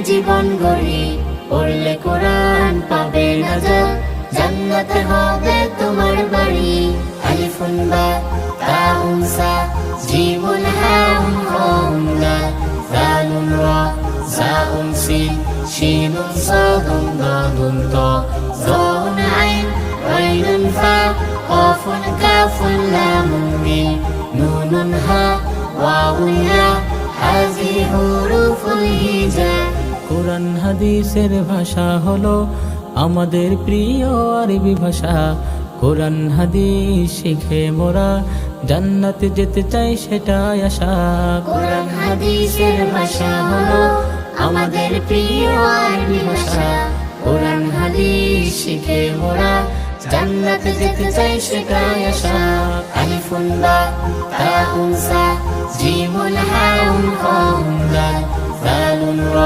জীবন গড়ি, পড়লে কোরআন পাবে নাজাত, জান্নাতে হবে তোমার বাড়ি। আলিফুন বা তাউন সা জিমুন হাউন খাউন দাল, দালুন রা জাউন সিন শিনুন সাদুন দাদুন তা, যাউন আইন আইনুন ফা কাফুন কাফুন লামুন মিম নুনুন হা ওয়াউন ইয়া হাযিহি হুরুফুল হিজা। কোরআন হাদিসের ভাষা হলো আমাদের প্রিয় আরবি ভাষা। কোরআন হাদিস শিখে মোরা জান্নাতে যেতে চাই সেটাই আশা। কোরআন হাদিসের ভাষা হলো আমাদের প্রিয় আরবি ভাষা। কোরআন হাদিস শিখে মোরা জান্নাতে যেতে চাই সেটাই আশা। আলিফুন বা তাউন সা জিমুন হাউন খাউন দাল, দালুন রা